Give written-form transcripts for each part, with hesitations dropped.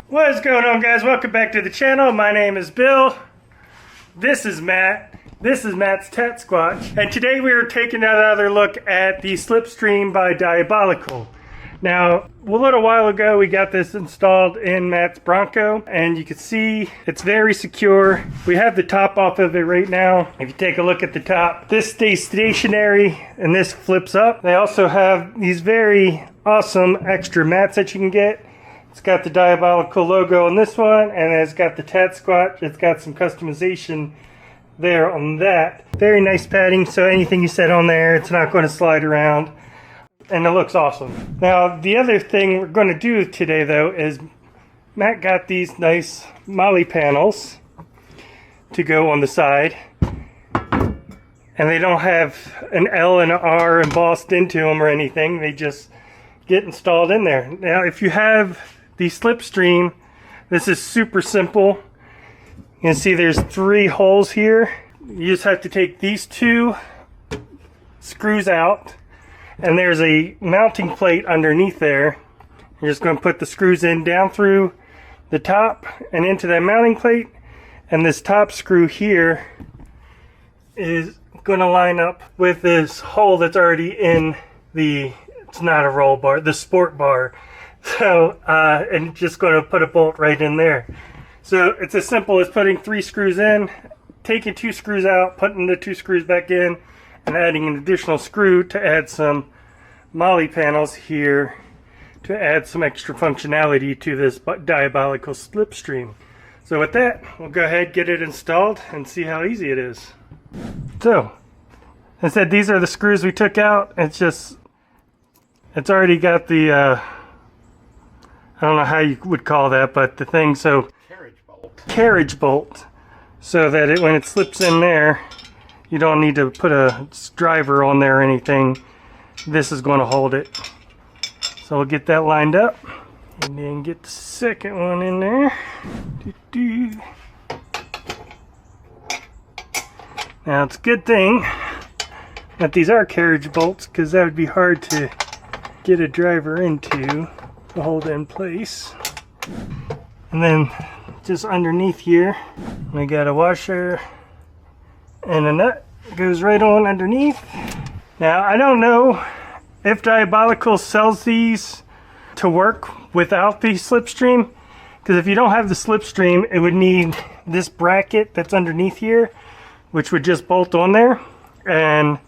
What is going on, guys? Welcome back to the channel. My name is Bill. This is Matt. This is Matt's Tat Squatch. And today we are taking another look at the Slipstream by Diabolical. Now, a little while ago we got this installed in Matt's Bronco, and you can see it's very secure. We have the top off of it right now. If you take a look at the top, this stays stationary and this flips up. They also have these very awesome extra mats that you can get. It's got the Diabolical logo on this one, and it's got the Tat Squatch. It's got some customization there on that. Very nice padding, so anything you set on there, it's not going to slide around. And it looks awesome. Now, the other thing we're going to do today, though, is Matt got these nice Molle panels to go on the side. And they don't have an L and an R embossed into them or anything. They just get installed in there. Now, if you have the Slipstream, this is super simple. You can see there's 3 holes here. You just have to take these 2 screws out. And there's a mounting plate underneath there. You're just going to put the screws in down through the top and into that mounting plate. And this top screw here is going to line up with this hole that's already in the, it's not a roll bar, the sport bar. So, and just going to put a bolt right in there. So it's as simple as putting 3 screws in, taking 2 screws out, putting the 2 screws back in, and adding an additional screw to add some Molle panels here to add some extra functionality to this Diabolical Slipstream. So with that, we'll go ahead, get it installed, and see how easy it is. So, I said these are the screws we took out. It's already got the, I don't know how you would call that, but the thing, so carriage bolt, so that when it slips in there, you don't need to put a driver on there or anything. This is going to hold it. So we'll get that lined up and then get the second one in there. Now it's a good thing that these are carriage bolts, because that would be hard to get a driver into to hold it in place. And then just underneath here we got a washer and a nut goes right on underneath. Now, I don't know if Diabolical sells these to work without the Slipstream, because if you don't have the Slipstream, it would need this bracket that's underneath here, which would just bolt on there, and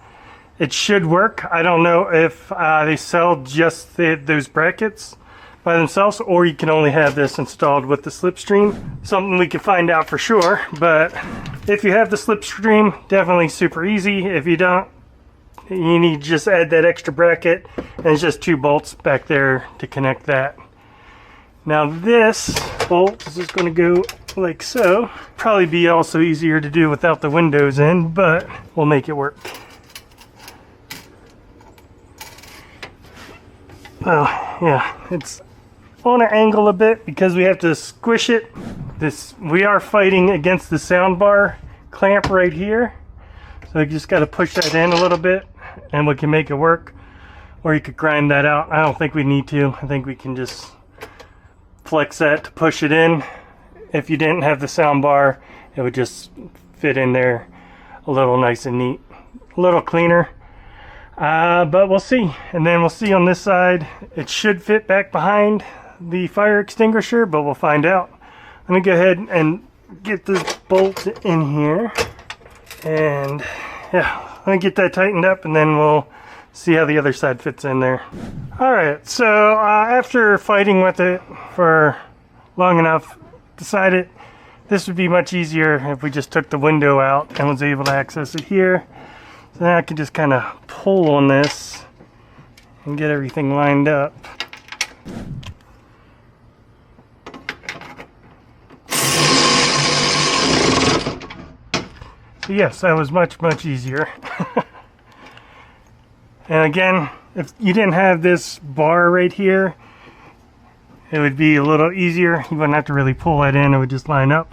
it should work. I don't know if they sell just those brackets by themselves, or you can only have this installed with the Slipstream. Something we can find out for sure, but if you have the Slipstream, definitely super easy. If you don't, you need to just add that extra bracket, and it's just 2 bolts back there to connect that. Now this bolt is just going to go like so. Probably be also easier to do without the windows in, but we'll make it work. Oh yeah, it's on an angle a bit because we have to squish it. We are fighting against the sound bar clamp right here, so you just got to push that in a little bit and we can make it work, or you could grind that out. I don't think we need to. I think we can just flex that to push it in. If you didn't have the sound bar, it would just fit in there a little nice and neat, a little cleaner. But we'll see. And then we'll see on this side, it should fit back behind the fire extinguisher, but we'll find out. Let me go ahead and get this bolt in here, and yeah, let me get that tightened up, and then we'll see how the other side fits in there. Alright, so after fighting with it for long enough, decided this would be much easier if we just took the window out and was able to access it here. So now I can just kind of pull on this and get everything lined up. So yes, that was much easier. And again, if you didn't have this bar right here, it would be a little easier. You wouldn't have to really pull that in, it would just line up.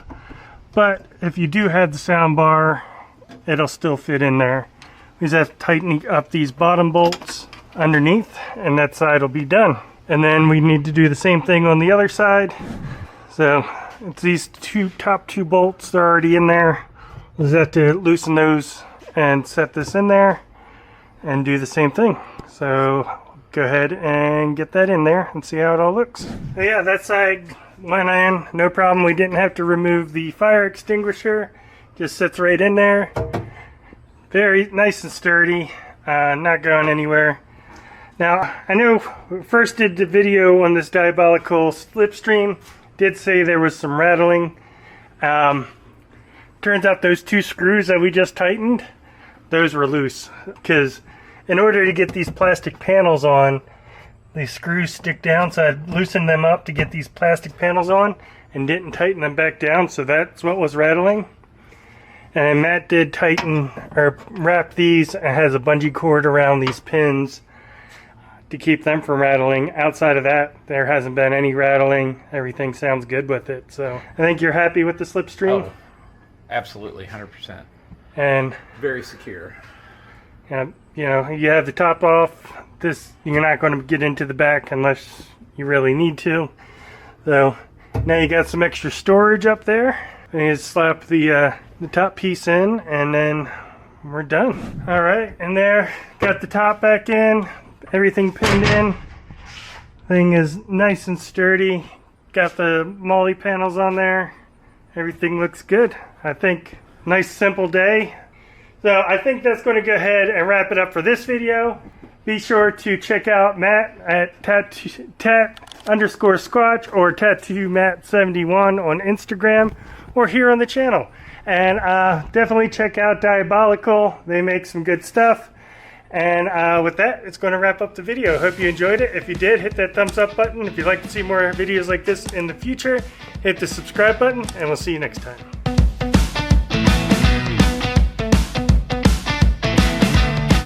But if you do have the sound bar, it'll still fit in there. We just have to tighten up these bottom bolts underneath, and that side will be done. And then we need to do the same thing on the other side. So it's these top two bolts, they're already in there. We'll just have to loosen those and set this in there and do the same thing. So go ahead and get that in there and see how it all looks. So yeah, that side went in, no problem. We didn't have to remove the fire extinguisher. Just sits right in there. Very nice and sturdy, not going anywhere. Now, I know we first did the video on this Diabolical Slipstream, did say there was some rattling. Turns out those two screws that we just tightened, those were loose. Because in order to get these plastic panels on, these screws stick down, so I loosened them up to get these plastic panels on and didn't tighten them back down, so that's what was rattling. And Matt did tighten or wrap these. It has a bungee cord around these pins to keep them from rattling. Outside of that, there hasn't been any rattling. Everything sounds good with it. So I think you're happy with the Slipstream? Oh, absolutely, 100%. And very secure. you know, you have the top off. This, you're not going to get into the back unless you really need to. So now you got some extra storage up there. And you just slap the top piece in, and then we're done. All right, and there, got the top back in, everything pinned in. Thing is nice and sturdy. Got the Molle panels on there. Everything looks good. I think nice simple day. So I think that's going to go ahead and wrap it up for this video. Be sure to check out Matt at tat_squatch or tattoomatt71 on Instagram or here on the channel. And definitely check out Diabolical. They make some good stuff. And with that, it's going to wrap up the video. Hope you enjoyed it. If you did, hit that thumbs up button. If you'd like to see more videos like this in the future, hit the subscribe button, and we'll see you next time.